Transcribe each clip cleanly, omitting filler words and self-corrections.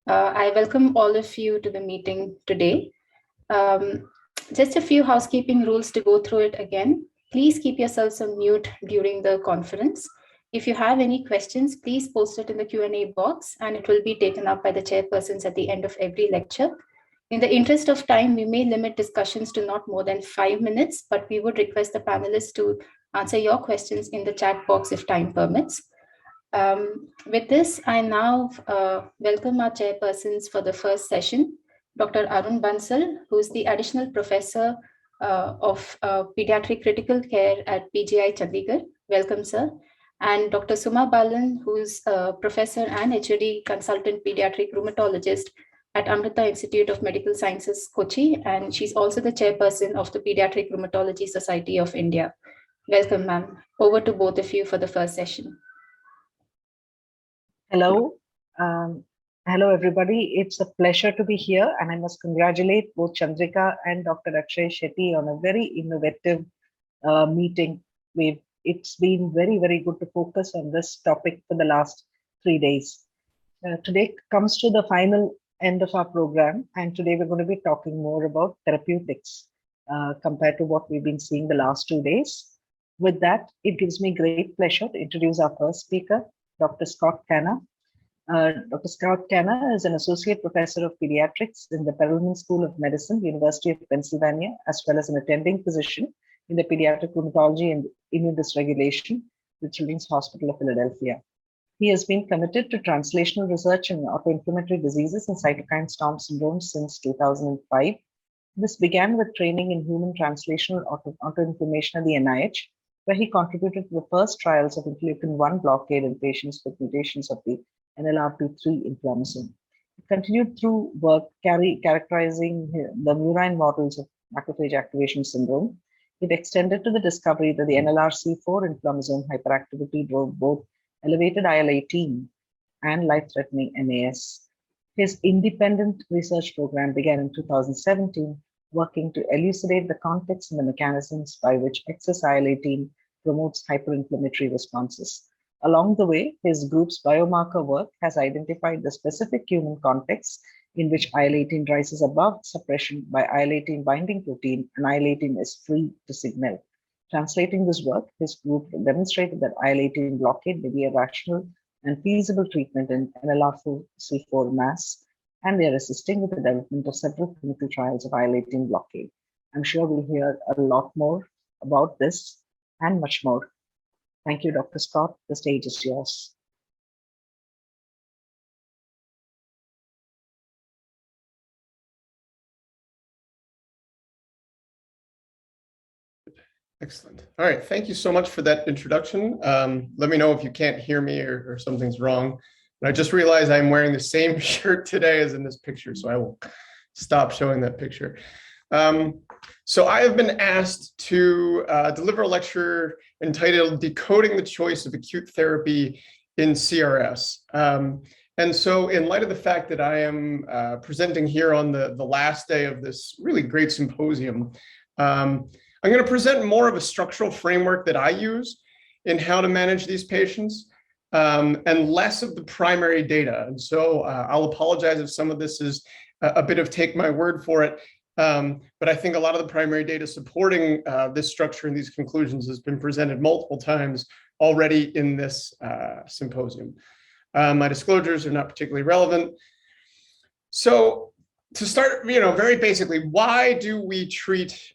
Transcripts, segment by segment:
I welcome all of you to the meeting today. Just a few housekeeping rules to go through it again. Please keep yourselves on mute during the conference. If you have any questions, please post it in the Q&A box and it will be taken up by the chairpersons at the end of every lecture. In the interest of time, we may limit discussions to not more than 5 minutes, but we would request the panelists to answer your questions in the chat box if time permits. With this, I now welcome our chairpersons for the first session, Dr. Arun Bansal, who is the additional professor of pediatric critical care at PGI Chandigarh. Welcome, sir. And Dr. Suma Balan, who is a professor and HOD consultant pediatric rheumatologist at Amrita Institute of Medical Sciences, Kochi, and she's also the chairperson of the Pediatric Rheumatology Society of India. Welcome, ma'am. Over to both of you for the first session. Hello. Hello, everybody. It's a pleasure to be here, and I must congratulate both Chandrika and Dr. Akshay Shetty on a very innovative meeting. It's been very, very good to focus on this topic for the last 3 days. Today comes to the final end of our program, and today we're going to be talking more about therapeutics compared to what we've been seeing the last 2 days. With that, it gives me great pleasure to introduce our first speaker, Dr. Scott Canna. Dr. Scott Canna is an associate professor of pediatrics in the Perelman School of Medicine, University of Pennsylvania, as well as an attending physician in the pediatric rheumatology and immune dysregulation, the Children's Hospital of Philadelphia. He has been committed to translational research in autoinflammatory diseases and cytokine storm syndrome since 2005. This began with training in human translational autoinflammation at the NIH, where he contributed to the first trials of interleukin-1 blockade in patients with mutations of the NLRP3 inflammasome. He continued through work characterizing the murine models of macrophage activation syndrome. It extended to the discovery that the NLRC4 inflammasome hyperactivity drove both elevated IL-18 and life-threatening MAS. His independent research program began in 2017, working to elucidate the context and the mechanisms by which excess IL-18 promotes hyperinflammatory responses. Along the way, his group's biomarker work has identified the specific human context in which IL-18 rises above suppression by IL-18 binding protein and IL-18 is free to signal. Translating this work, his group demonstrated that IL-18 blockade may be a rational and feasible treatment in NLRC4 mass, and they are assisting with the development of several clinical trials of IL-18 blockade. I'm sure we'll hear a lot more about this and much more. Thank you, Dr. Scott. The stage is yours. Excellent. All right. Thank you so much for that introduction. Let me know if you can't hear me or something's wrong. But I just realized I'm wearing the same shirt today as in this picture, so I will stop showing that picture. So I have been asked to deliver a lecture entitled Decoding the Choice of Acute Therapy in CRS. And so in light of the fact that I am presenting here on the last day of this really great symposium, I'm going to present more of a structural framework that I use in how to manage these patients and less of the primary data. And so I'll apologize if some of this is a bit of take my word for it. But I think a lot of the primary data supporting this structure and these conclusions has been presented multiple times already in this symposium. My disclosures are not particularly relevant. So to start, very basically, why do we treat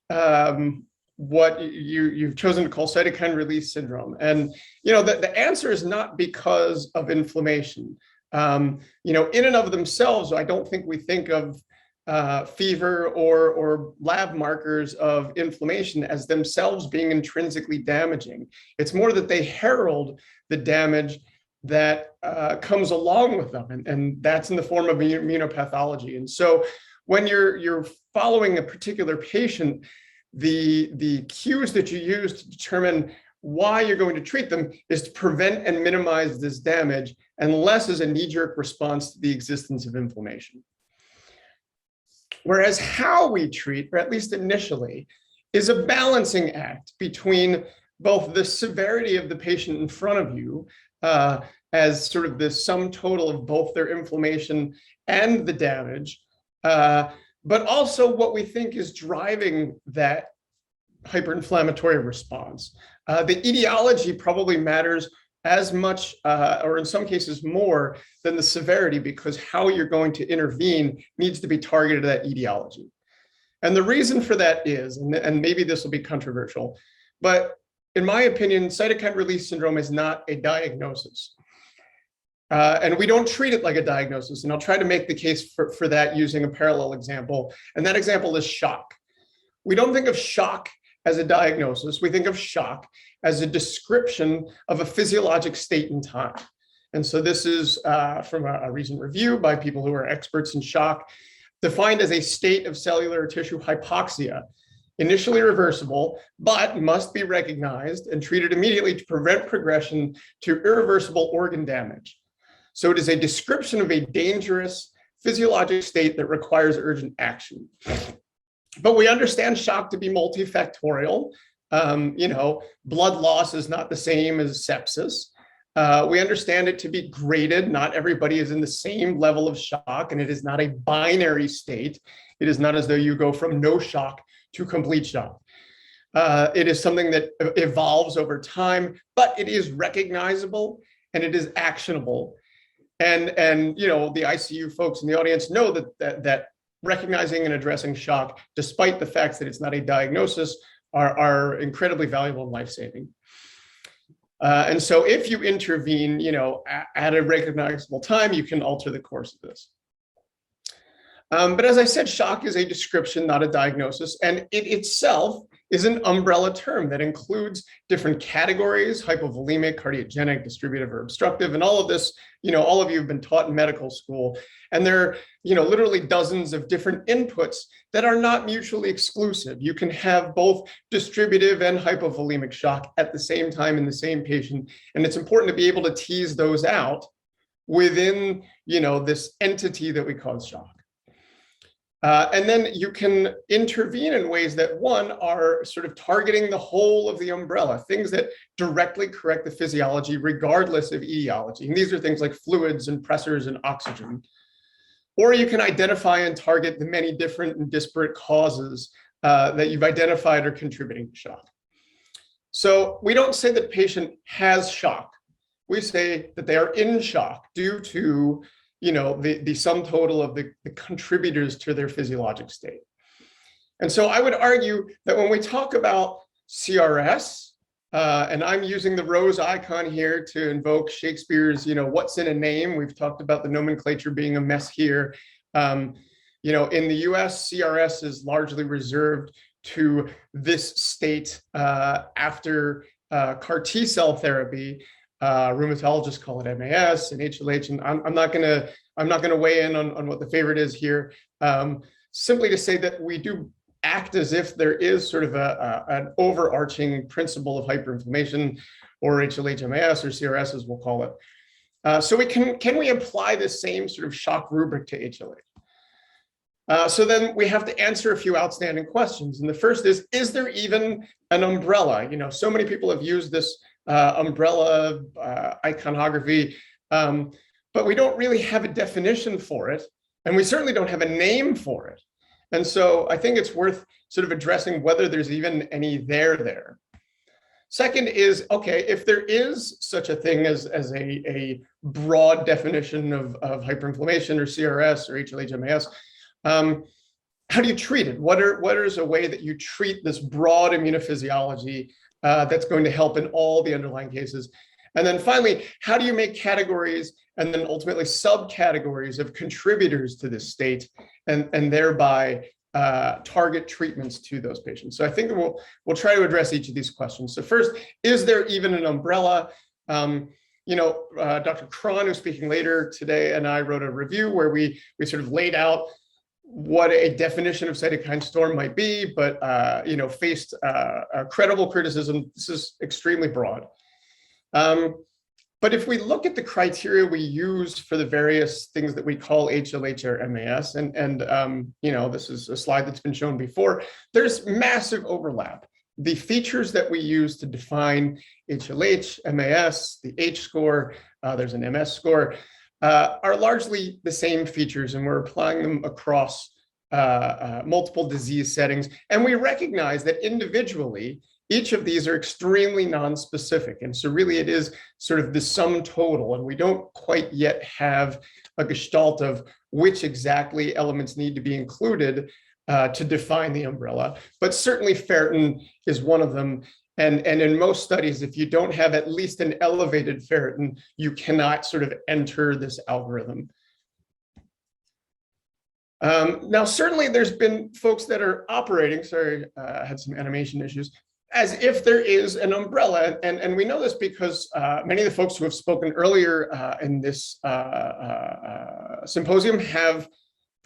what you've chosen to call cytokine release syndrome? And, the answer is not because of inflammation. In and of themselves, I don't think we think of fever or lab markers of inflammation as themselves being intrinsically damaging. It's more that they herald the damage that comes along with them, and that's in the form of immunopathology. And so when you're following a particular patient, the cues that you use to determine why you're going to treat them is to prevent and minimize this damage, and less as a knee-jerk response to the existence of inflammation. Whereas how we treat, or at least initially, is a balancing act between both the severity of the patient in front of you as sort of the sum total of both their inflammation and the damage, but also what we think is driving that hyperinflammatory response. The etiology probably matters as much, or in some cases more, than the severity, because how you're going to intervene needs to be targeted at that etiology. And the reason for that is, and maybe this will be controversial, but in my opinion, cytokine release syndrome is not a diagnosis. And we don't treat it like a diagnosis. And I'll try to make the case for that using a parallel example. And that example is shock. We don't think of shock as a diagnosis. We think of shock as a description of a physiologic state in time. And so this is from a recent review by people who are experts in shock, defined as a state of cellular tissue hypoxia, initially reversible, but must be recognized and treated immediately to prevent progression to irreversible organ damage. So it is a description of a dangerous physiologic state that requires urgent action. But we understand shock to be multifactorial. Blood loss is not the same as sepsis. We understand it to be graded. Not everybody is in the same level of shock, and it is not a binary state. It is not as though you go from no shock to complete shock. It is something that evolves over time, but it is recognizable and it is actionable. And the ICU folks in the audience know that recognizing and addressing shock, despite the fact that it's not a diagnosis, are incredibly valuable and life-saving. And so if you intervene, at a recognizable time, you can alter the course of this. But as I said, shock is a description, not a diagnosis, and it itself is an umbrella term that includes different categories: hypovolemic, cardiogenic, distributive, or obstructive. And all of this, all of you have been taught in medical school. And there are, literally dozens of different inputs that are not mutually exclusive. You can have both distributive and hypovolemic shock at the same time in the same patient. And it's important to be able to tease those out within, this entity that we call shock. And then you can intervene in ways that, one, are sort of targeting the whole of the umbrella, things that directly correct the physiology regardless of etiology. And these are things like fluids and pressors and oxygen. Or you can identify and target the many different and disparate causes that you've identified are contributing to shock. So we don't say that the patient has shock. We say that they are in shock due to the sum total of the contributors to their physiologic state. And so I would argue that when we talk about CRS, and I'm using the rose icon here to invoke Shakespeare's, what's in a name. We've talked about the nomenclature being a mess here. In the US, CRS is largely reserved to this state after CAR T cell therapy. Rheumatologists call it MAS and HLH, and I'm not gonna weigh in on what the favorite is here. Simply to say that we do act as if there is sort of an overarching principle of hyperinflammation, or HLH MAS, or CRS as we'll call it. So can we apply the same sort of shock rubric to HLH? So then we have to answer a few outstanding questions, and the first is there even an umbrella? So many people have used this umbrella iconography, but we don't really have a definition for it, and we certainly don't have a name for it. And so I think it's worth sort of addressing whether there's even any there. Second is, okay, if there is such a thing as a broad definition of hyperinflammation or CRS or HLH-MAS, how do you treat it? What is a way that you treat this broad immunophysiology that's going to help in all the underlying cases? And then finally, how do you make categories and then ultimately subcategories of contributors to this state and thereby target treatments to those patients? So I think we'll try to address each of these questions. So first, is there even an umbrella? Dr. Cron, who's speaking later today, and I wrote a review where we sort of laid out what a definition of cytokine storm might be, but faced a credible criticism. This is extremely broad. But if we look at the criteria we use for the various things that we call HLH or MAS, and this is a slide that's been shown before, there's massive overlap. the features that we use to define HLH, MAS, the H score, there's an MS score, are largely the same features, and we're applying them across multiple disease settings. And we recognize that individually, each of these are extremely nonspecific. And so really it is sort of the sum total, and we don't quite yet have a gestalt of which exactly elements need to be included to define the umbrella. But certainly ferritin is one of them. And in most studies, if you don't have at least an elevated ferritin, you cannot sort of enter this algorithm. Now, certainly there's been folks that are operating, sorry, I had some animation issues, as if there is an umbrella. And we know this because many of the folks who have spoken earlier in this symposium have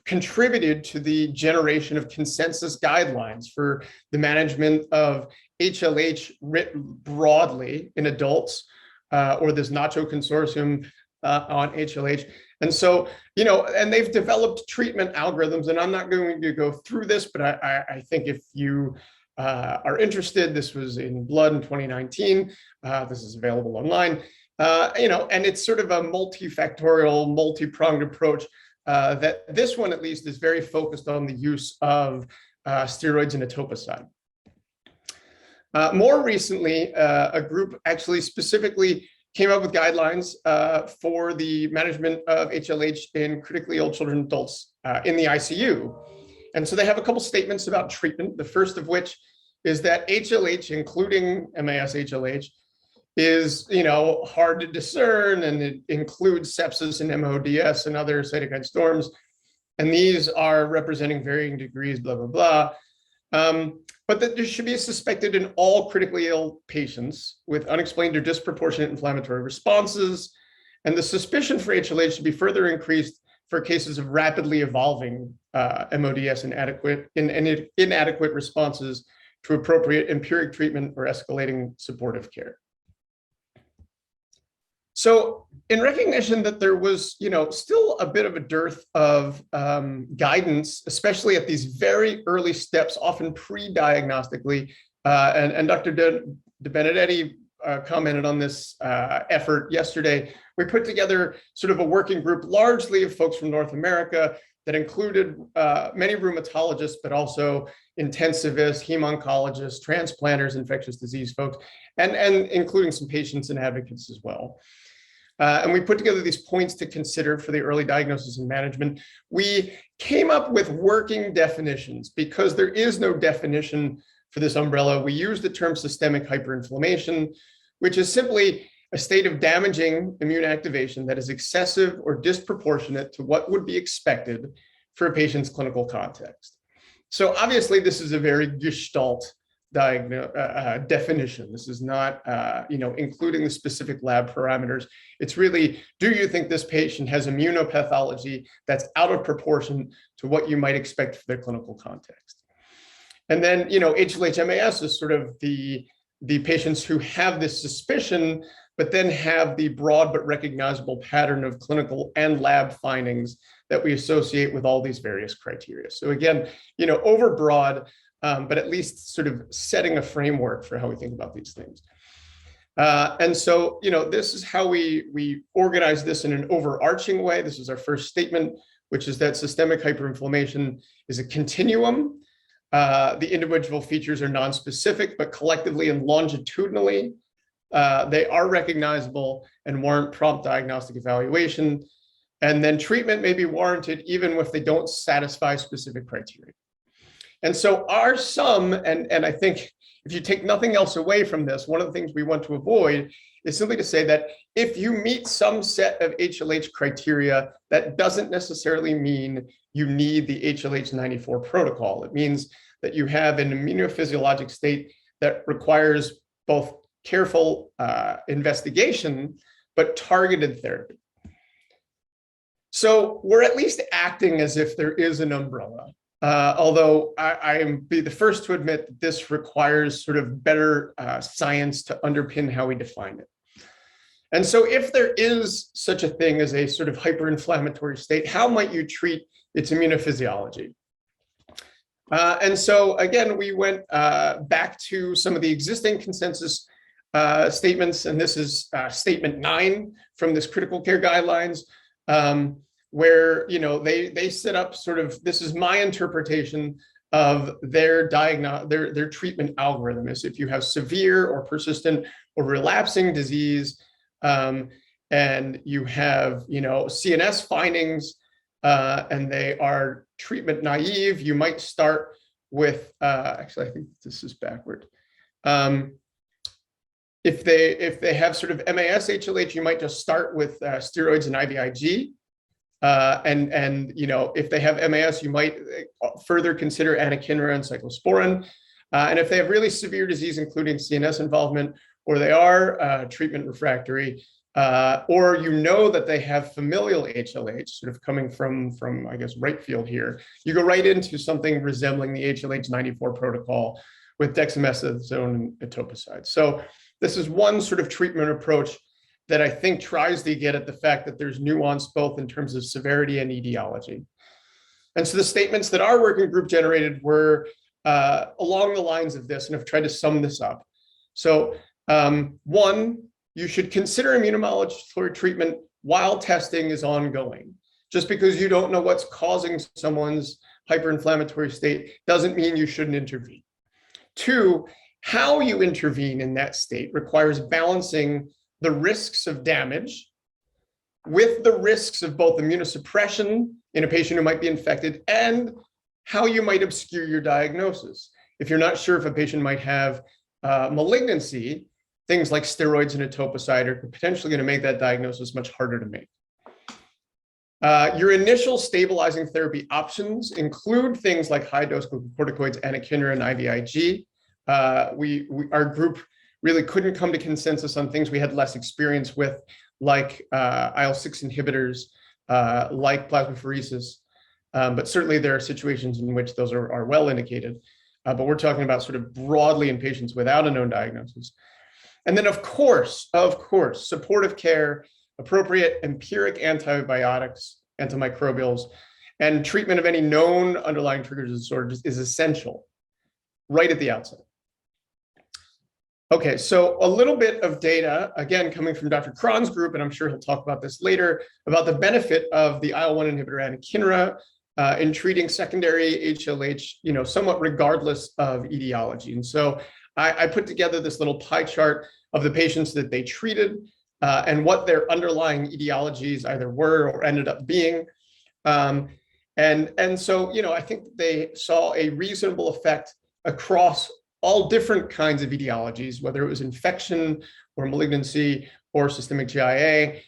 contributed to the generation of consensus guidelines for the management of HLH writ broadly in adults, or this Nacho Consortium on HLH. And so, you know, and they've developed treatment algorithms, and I'm not going to go through this, but I think if you are interested, this was in Blood in 2019. This is available online, you know, and it's sort of a multifactorial, multi-pronged approach that this one at least is very focused on the use of steroids and etoposide. More recently, a group actually specifically came up with guidelines for the management of HLH in critically ill children and adults in the ICU. And so they have a couple statements about treatment, the first of which is that HLH, including MAS HLH, is, you know, hard to discern, and it includes sepsis and MODS and other cytokine storms. And these are representing varying degrees, blah, blah, blah. But that this should be suspected in all critically ill patients with unexplained or disproportionate inflammatory responses. And the suspicion for HLH should be further increased for cases of rapidly evolving MODS and inadequate responses to appropriate empiric treatment or escalating supportive care. So in recognition that there was, you know, still a bit of a dearth of guidance, especially at these very early steps, often pre-diagnostically, and Dr. De Benedetti commented on this effort yesterday. We put together sort of a working group, largely of folks from North America, that included many rheumatologists, but also intensivists, hem-oncologists, transplanters, infectious disease folks, and including some patients and advocates as well. And we put together these points to consider for the early diagnosis and management. We came up with working definitions because there is no definition for this umbrella. We use the term systemic hyperinflammation, which is simply a state of damaging immune activation that is excessive or disproportionate to what would be expected for a patient's clinical context. So obviously, this is a very gestalt definition. This is not, you know, including the specific lab parameters. It's really, do you think this patient has immunopathology that's out of proportion to what you might expect for their clinical context? And then, you know, HLH-MAS is sort of the patients who have this suspicion, but then have the broad but recognizable pattern of clinical and lab findings that we associate with all these various criteria. So again, you know, overbroad, but at least sort of setting a framework for how we think about these things. And so, you know, this is how we organize this in an overarching way. This is our first statement, which is that systemic hyperinflammation is a continuum. The individual features are nonspecific, but collectively and longitudinally, they are recognizable and warrant prompt diagnostic evaluation. And then treatment may be warranted even if they don't satisfy specific criteria. And so our sum, and I think if you take nothing else away from this, one of the things we want to avoid is simply to say that if you meet some set of HLH criteria, that doesn't necessarily mean you need the HLH-94 protocol. It means that you have an immunophysiologic state that requires both careful investigation, but targeted therapy. So we're at least acting as if there is an umbrella. Although I am be the first to admit that this requires sort of better science to underpin how we define it. And so if there is such a thing as a sort of hyperinflammatory state, how might you treat its immunophysiology? And so again, we went back to some of the existing consensus statements, and this is statement 9 from this critical care guidelines, where they set up sort of, this is my interpretation of their treatment algorithm, is if you have severe or persistent or relapsing disease, and you have CNS findings, and they are treatment naive, you might start with actually I think this is backward. If they have sort of MAS HLH, you might just start with steroids and IVIG. And if they have MAS, you might further consider anakinra and cyclosporin. And if they have really severe disease, including CNS involvement, or they are treatment refractory, or that they have familial HLH, sort of coming from I guess right field here, you go right into something resembling the HLH 94 protocol with dexamethasone and etoposide. So this is one sort of treatment approach that I think tries to get at the fact that there's nuance both in terms of severity and etiology. And so the statements that our working group generated were along the lines of this, and I've tried to sum this up. So 1, you should consider immunomodulatory treatment while testing is ongoing. Just because you don't know what's causing someone's hyperinflammatory state doesn't mean you shouldn't intervene. 2, how you intervene in that state requires balancing the risks of damage with the risks of both immunosuppression in a patient who might be infected and how you might obscure your diagnosis. If you're not sure if a patient might have malignancy, things like steroids and etoposide are potentially going to make that diagnosis much harder to make. Your initial stabilizing therapy options include things like high-dose glucocorticoids, anakinra, and IVIG. Our group really couldn't come to consensus on things we had less experience with, like IL-6 inhibitors, like plasmapheresis. But certainly there are situations in which those are well indicated. But we're talking about sort of broadly in patients without a known diagnosis. And then, of course, supportive care, appropriate empiric antibiotics, antimicrobials, and treatment of any known underlying triggers of disorders is essential right at the outset. Okay, so a little bit of data, again, coming from Dr. Cron's group, and I'm sure he'll talk about this later, about the benefit of the IL-1 inhibitor anakinra in treating secondary HLH, somewhat regardless of etiology. And so I put together this little pie chart of the patients that they treated and what their underlying etiologies either were or ended up being. And so, I think they saw a reasonable effect across all different kinds of etiologies, whether it was infection or malignancy or systemic GIA.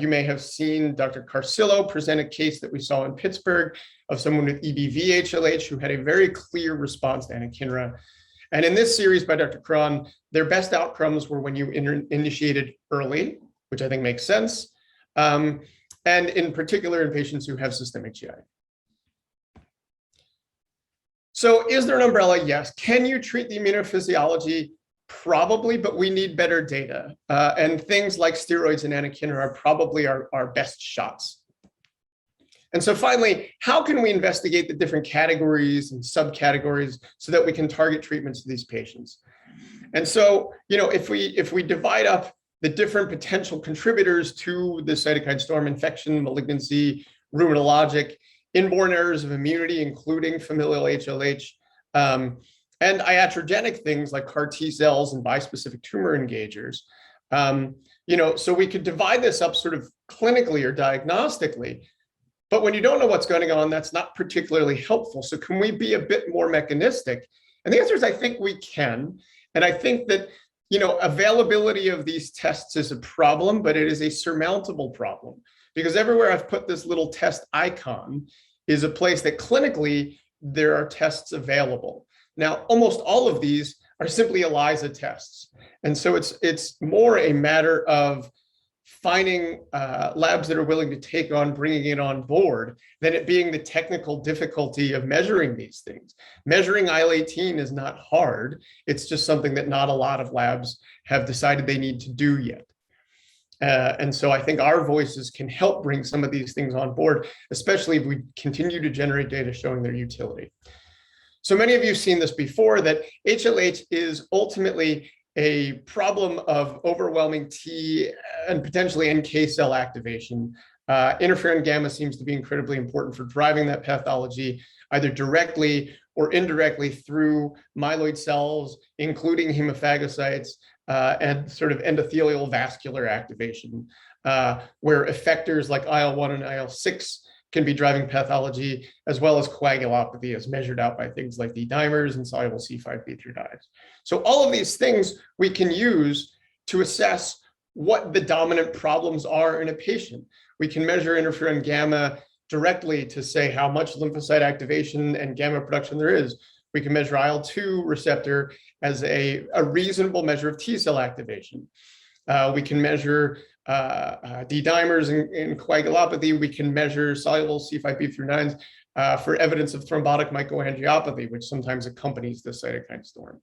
You may have seen Dr. Carcillo present a case that we saw in Pittsburgh of someone with EBV HLH who had a very clear response to anakinra. And in this series by Dr. Cron, their best outcomes were when you initiated early, which I think makes sense, and in particular in patients who have systemic GIA. So is there an umbrella? Yes. Can you treat the immunophysiology? Probably, but we need better data. And things like steroids and anakinra are probably our best shots. And so finally, how can we investigate the different categories and subcategories so that we can target treatments to these patients? And so, if we divide up the different potential contributors to the cytokine storm, infection, malignancy, rheumatologic, inborn errors of immunity, including familial HLH, and iatrogenic things like CAR T cells and bispecific tumor engagers, so we could divide this up sort of clinically or diagnostically. But when you don't know what's going on, that's not particularly helpful. So can we be a bit more mechanistic? And the answer is, I think we can. And I think that, availability of these tests is a problem, but it is a surmountable problem. Because everywhere I've put this little test icon is a place that clinically there are tests available. Now, almost all of these are simply ELISA tests. And so it's more a matter of finding labs that are willing to take on bringing it on board than it being the technical difficulty of measuring these things. Measuring IL-18 is not hard. It's just something that not a lot of labs have decided they need to do yet. And so I think our voices can help bring some of these things on board, especially if we continue to generate data showing their utility. So many of you have seen this before, that HLH is ultimately a problem of overwhelming T and potentially NK cell activation. Interferon gamma seems to be incredibly important for driving that pathology, either directly or indirectly through myeloid cells, including hemophagocytes, and sort of endothelial vascular activation, where effectors like IL-1 and IL-6 can be driving pathology, as well as coagulopathy, as measured out by things like D-dimers and soluble C5b3-9s. So all of these things we can use to assess what the dominant problems are in a patient. We can measure interferon gamma directly to say how much lymphocyte activation and gamma production there is. We can measure IL-2 receptor as a reasonable measure of T cell activation. We can measure D-dimers in coagulopathy. We can measure soluble C5b3-9s for evidence of thrombotic microangiopathy, which sometimes accompanies the cytokine storm.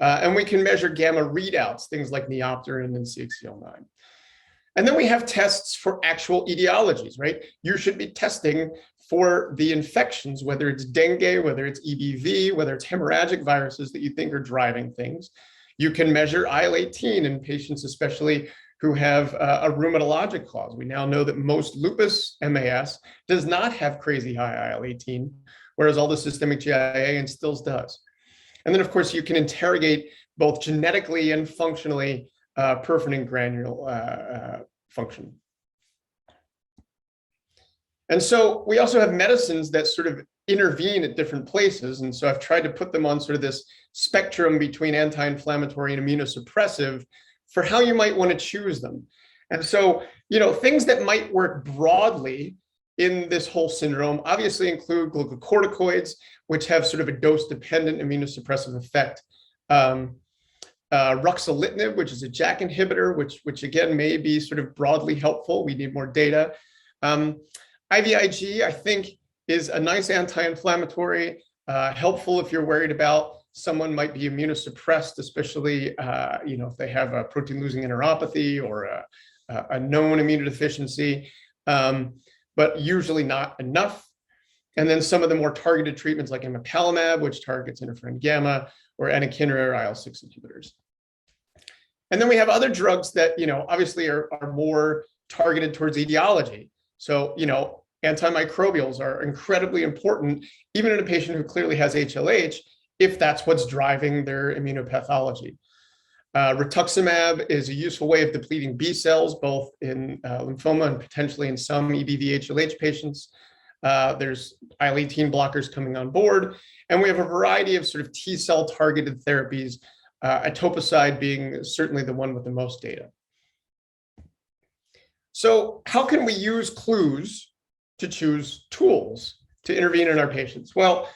And we can measure gamma readouts, things like neopterin and CXCL9. And then we have tests for actual etiologies, right? You should be testing for the infections, whether it's dengue, whether it's EBV, whether it's hemorrhagic viruses that you think are driving things. You can measure IL-18 in patients, especially who have a rheumatologic cause. We now know that most lupus MAS does not have crazy high IL-18, whereas all the systemic GIA and stills does. And then, of course, you can interrogate both genetically and functionally perforin granule function. And so we also have medicines that sort of intervene at different places. And so I've tried to put them on sort of this spectrum between anti-inflammatory and immunosuppressive for how you might want to choose them. And so, things that might work broadly in this whole syndrome obviously include glucocorticoids, which have sort of a dose-dependent immunosuppressive effect. Ruxolitinib, which is a JAK inhibitor, which again may be sort of broadly helpful. We need more data. IVIG, I think, is a nice anti-inflammatory, helpful if you're worried about someone might be immunosuppressed, especially if they have a protein-losing enteropathy or a known immunodeficiency, but usually not enough. And then some of the more targeted treatments like emapalumab, which targets interferon gamma, or anakinra or IL-6 inhibitors. And then we have other drugs that, obviously are more targeted towards etiology. So, antimicrobials are incredibly important, even in a patient who clearly has HLH, if that's what's driving their immunopathology. Rituximab is a useful way of depleting B cells, both in lymphoma and potentially in some EBV HLH patients. There's IL-18 blockers coming on board, and we have a variety of sort of T cell targeted therapies, etoposide being certainly the one with the most data. So how can we use clues to choose tools to intervene in our patients? Well,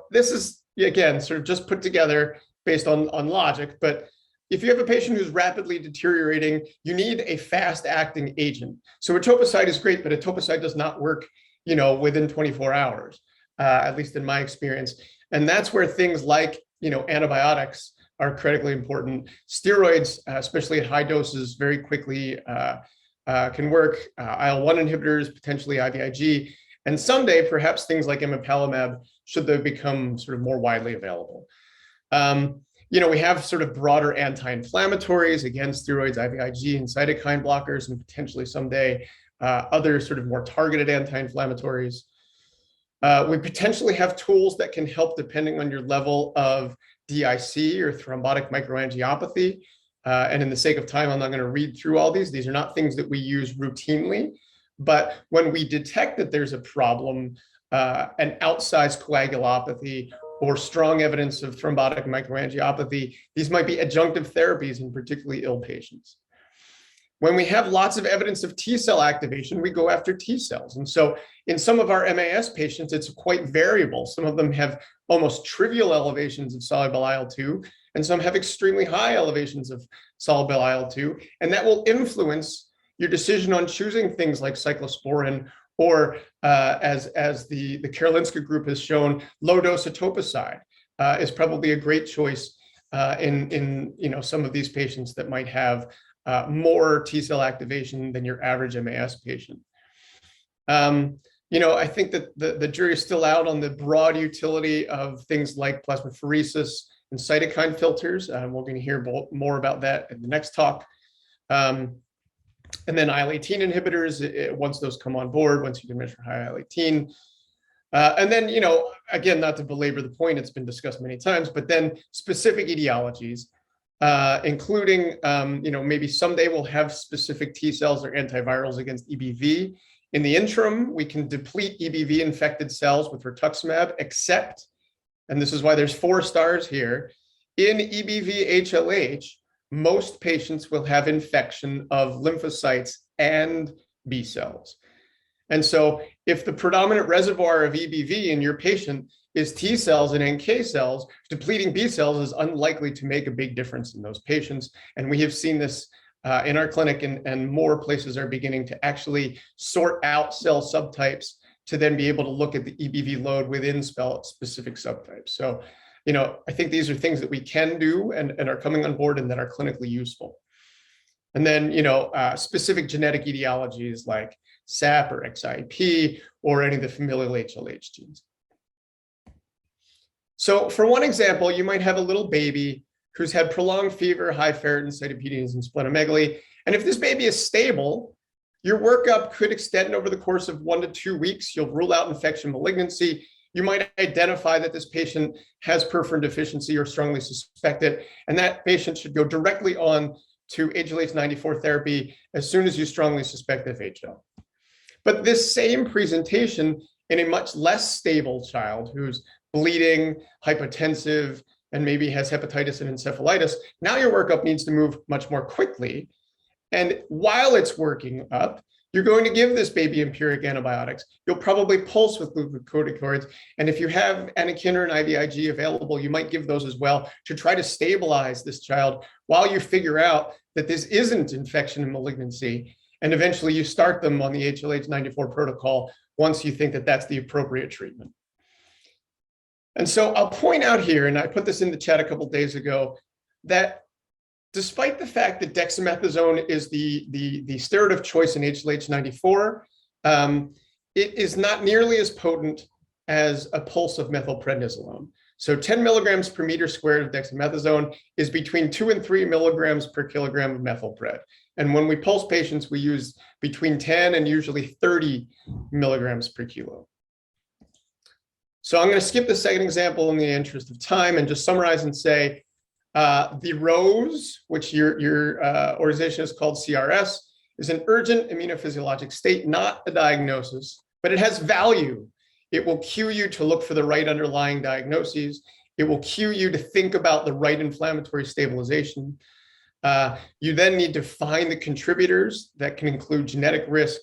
this is, again, sort of just put together based on logic, but if you have a patient who's rapidly deteriorating, you need a fast-acting agent. So etoposide is great, but etoposide does not work, within 24 hours, at least in my experience. And that's where things like, antibiotics are critically important. Steroids, especially at high doses, very quickly can work. IL-1 inhibitors, potentially IVIG, and someday perhaps things like emapalumab, should they become sort of more widely available. We have sort of broader anti-inflammatories, again, steroids, IVIG, and cytokine blockers, and potentially someday other sort of more targeted anti-inflammatories. We potentially have tools that can help depending on your level of DIC or thrombotic microangiopathy. And in the sake of time, I'm not going to read through all these. These are not things that we use routinely. But when we detect that there's a problem, an outsized coagulopathy or strong evidence of thrombotic microangiopathy, these might be adjunctive therapies in particularly ill patients. When we have lots of evidence of T cell activation, we go after T cells. And so in some of our MAS patients, it's quite variable. Some of them have almost trivial elevations of soluble IL-2, and some have extremely high elevations of soluble IL-2. And that will influence your decision on choosing things like cyclosporin, or as the Karolinska group has shown, low-dose etoposide is probably a great choice in some of these patients that might have more T cell activation than your average MAS patient. I think that the jury is still out on the broad utility of things like plasmapheresis and cytokine filters. We're going to hear more about that in the next talk. And then IL-18 inhibitors, once those come on board, once you can measure high IL-18. And then, again, not to belabor the point, it's been discussed many times, but then specific etiologies, including, maybe someday we'll have specific T cells or antivirals against EBV. In the interim, we can deplete EBV-infected cells with rituximab, except, and this is why there's 4 stars here, in EBV HLH, most patients will have infection of lymphocytes and B cells. And so if the predominant reservoir of EBV in your patient is T cells and NK cells, depleting B cells is unlikely to make a big difference in those patients. And we have seen this in our clinic, and more places are beginning to actually sort out cell subtypes to then be able to look at the EBV load within specific subtypes. So, I think these are things that we can do and are coming on board and that are clinically useful. And then, specific genetic etiologies like SAP or XIP or any of the familial HLH genes. So for one example, you might have a little baby who's had prolonged fever, high ferritin, cytopenias, and splenomegaly. And if this baby is stable, your workup could extend over the course of 1 to 2 weeks. You'll rule out infection malignancy. You might identify that this patient has perforin deficiency or strongly suspect it, and that patient should go directly on to HLH94 therapy as soon as you strongly suspect FHL. But this same presentation in a much less stable child who's bleeding, hypotensive, and maybe has hepatitis and encephalitis, now your workup needs to move much more quickly. And while it's working up, you're going to give this baby empiric antibiotics. You'll probably pulse with glucocorticoids. And if you have anakinra and IVIG available, you might give those as well to try to stabilize this child while you figure out that this isn't infection and malignancy. And eventually you start them on the HLH94 protocol once you think that that's the appropriate treatment. And so I'll point out here, and I put this in the chat a couple of days ago, that despite the fact that dexamethasone is the steroid of choice in HLH94, it is not nearly as potent as a pulse of methylprednisolone. So 10 milligrams per meter squared of dexamethasone is between 2 and 3 milligrams per kilogram of methylpred. And when we pulse patients, we use between 10 and usually 30 milligrams per kilo. So I'm going to skip the second example in the interest of time and just summarize and say, the ROSE, which your organization is called CRS, is an urgent immunophysiologic state, not a diagnosis, but it has value. It will cue you to look for the right underlying diagnoses. It will cue you to think about the right inflammatory stabilization. You then need to find the contributors that can include genetic risk,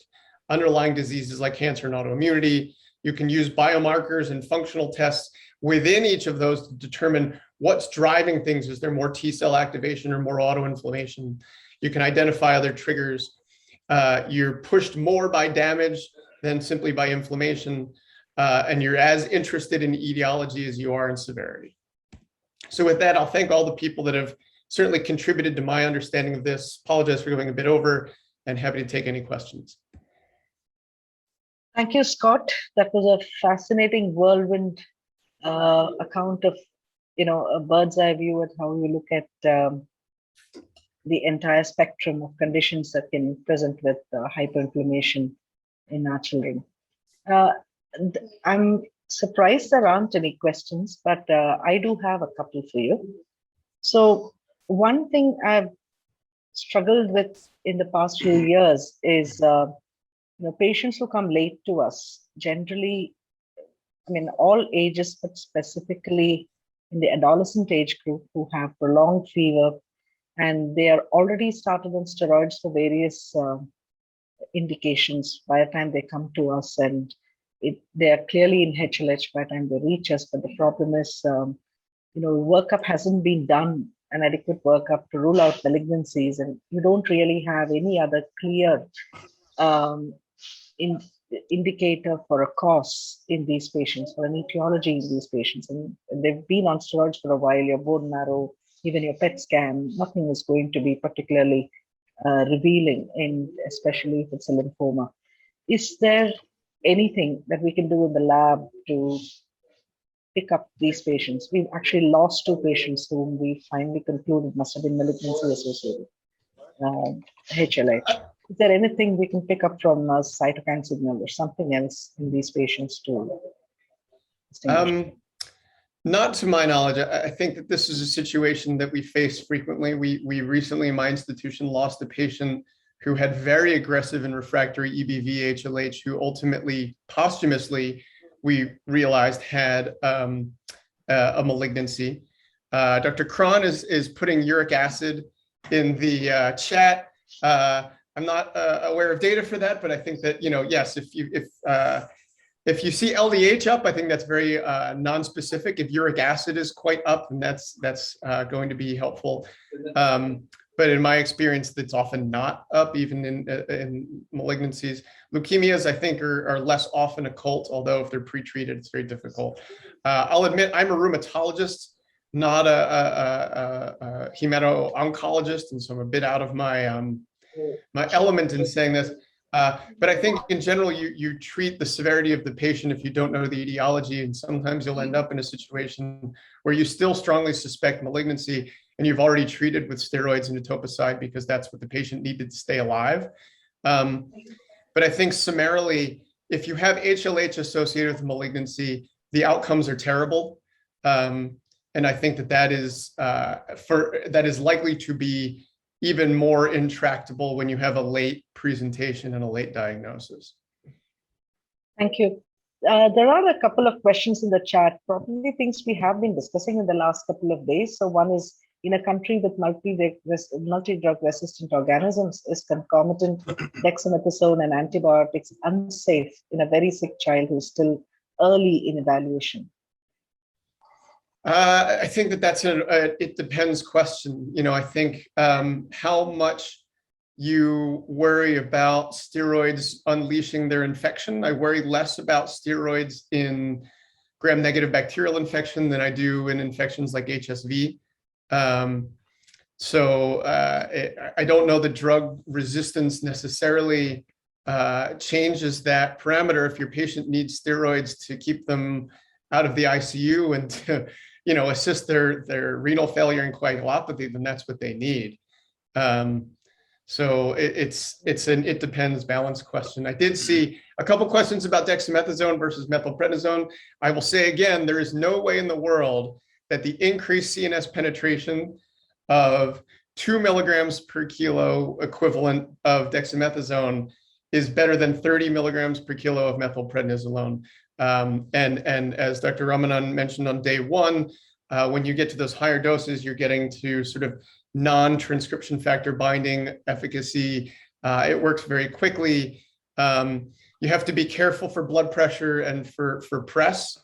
underlying diseases like cancer and autoimmunity. You can use biomarkers and functional tests within each of those to determine what's driving things. Is there more T cell activation or more autoinflammation? You can identify other triggers. You're pushed more by damage than simply by inflammation. And you're as interested in etiology as you are in severity. So with that, I'll thank all the people that have certainly contributed to my understanding of this. Apologize for going a bit over, and happy to take any questions. Thank you, Scott. That was a fascinating whirlwind account of, a bird's eye view at how you look at the entire spectrum of conditions that can present with hyperinflammation in our children. I'm surprised there aren't any questions, but I do have a couple for you. So one thing I've struggled with in the past few years is patients who come late to us, generally, all ages, but specifically in the adolescent age group who have prolonged fever, and they are already started on steroids for various indications by the time they come to us, and they are clearly in HLH by the time they reach us. But the problem is, workup hasn't been done, an adequate workup to rule out malignancies, and you don't really have any other clear indicator for a cause in these patients, or an etiology in these patients. And they've been on steroids for a while. Your bone marrow, even your PET scan, nothing is going to be particularly revealing, especially if it's a lymphoma. Is there anything that we can do in the lab to pick up these patients? We've actually lost 2 patients whom we finally concluded must have been malignancy associated HLH. Is there anything we can pick up from a cytokine signal or something else in these patients to distinguish? Not to my knowledge. I think that this is a situation that we face frequently. We recently in my institution lost a patient who had very aggressive and refractory EBV HLH, who ultimately, posthumously, we realized had a malignancy. Dr. Cron is putting uric acid in the chat. I'm not aware of data for that, but I think that, yes, if you see LDH up, I think that's very non-specific. If uric acid is quite up, then that's going to be helpful. But in my experience, that's often not up, even in malignancies. Leukemias, I think, are less often occult, although if they're pretreated, it's very difficult. I'll admit I'm a rheumatologist, not a hemato-oncologist, and so I'm a bit out of my my element in saying this. But I think in general, you treat the severity of the patient if you don't know the etiology, and sometimes you'll end up in a situation where you still strongly suspect malignancy, and you've already treated with steroids and etoposide because that's what the patient needed to stay alive. But I think summarily, if you have HLH associated with malignancy, the outcomes are terrible. And I think that is likely to be even more intractable when you have a late presentation and a late diagnosis. Thank you. There are a couple of questions in the chat, probably things we have been discussing in the last couple of days. So one is, in a country with multi-drug resistant organisms, is concomitant dexamethasone and antibiotics unsafe in a very sick child who's still early in evaluation? I think that's it depends question. I think how much you worry about steroids unleashing their infection. I worry less about steroids in gram-negative bacterial infection than I do in infections like HSV. So I don't know that drug resistance necessarily changes that parameter. If your patient needs steroids to keep them out of the ICU and to assist their renal failure and coagulopathy, then that's what they need. So it depends balance question. I did see a couple questions about dexamethasone versus methylprednisone. I will say again, there is no way in the world that the increased CNS penetration of 2 milligrams per kilo equivalent of dexamethasone is better than 30 milligrams per kilo of methylprednisolone. And as Dr. Ramanan mentioned on day one, when you get to those higher doses, you're getting to sort of non-transcription factor binding efficacy. It works very quickly. You have to be careful for blood pressure and for press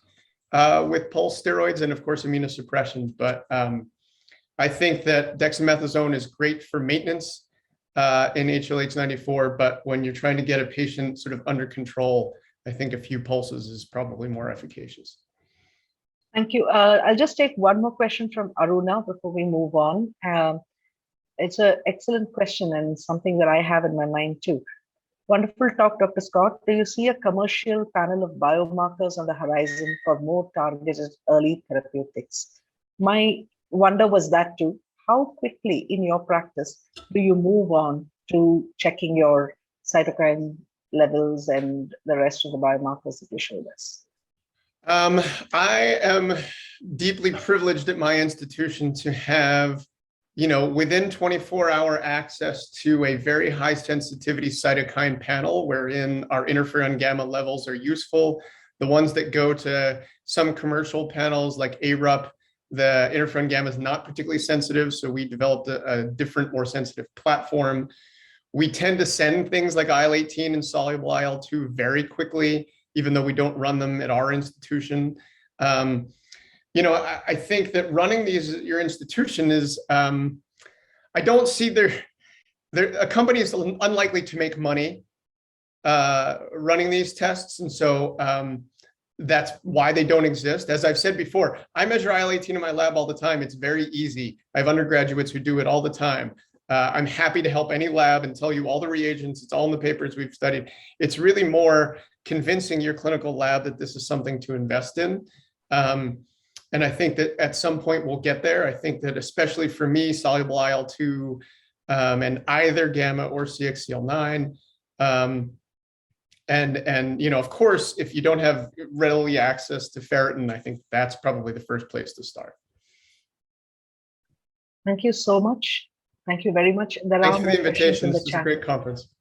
with pulse steroids and of course immunosuppression. But I think that dexamethasone is great for maintenance in HLH-94, but when you're trying to get a patient sort of under control, I think a few pulses is probably more efficacious. Thank you. I'll just take one more question from Aruna before we move on. It's an excellent question and something that I have in my mind too. Wonderful talk, Dr. Scott. Do you see a commercial panel of biomarkers on the horizon for more targeted early therapeutics? My wonder was that too. How quickly in your practice do you move on to checking your cytokine levels and the rest of the biomarkers that you showed us? I am deeply privileged at my institution to have, within 24-hour access to a very high sensitivity cytokine panel wherein our interferon gamma levels are useful. The ones that go to some commercial panels like ARUP, the interferon gamma is not particularly sensitive, so we developed a different, more sensitive platform. We tend to send things like IL-18 and soluble IL-2 very quickly, even though we don't run them at our institution. I think that running these at your institution is, I don't see a company is unlikely to make money running these tests. And so that's why they don't exist. As I've said before, I measure IL-18 in my lab all the time. It's very easy. I have undergraduates who do it all the time. I'm happy to help any lab and tell you all the reagents. It's all in the papers we've studied. It's really more convincing your clinical lab that this is something to invest in. And I think that at some point we'll get there. I think that especially for me, soluble IL-2 and either gamma or CXCL9. And you know, of course, if you don't have readily access to ferritin, I think that's probably the first place to start. Thank you so much. Thank you very much. There Thanks are for more the questions invitation. in the This is a chat. great conference.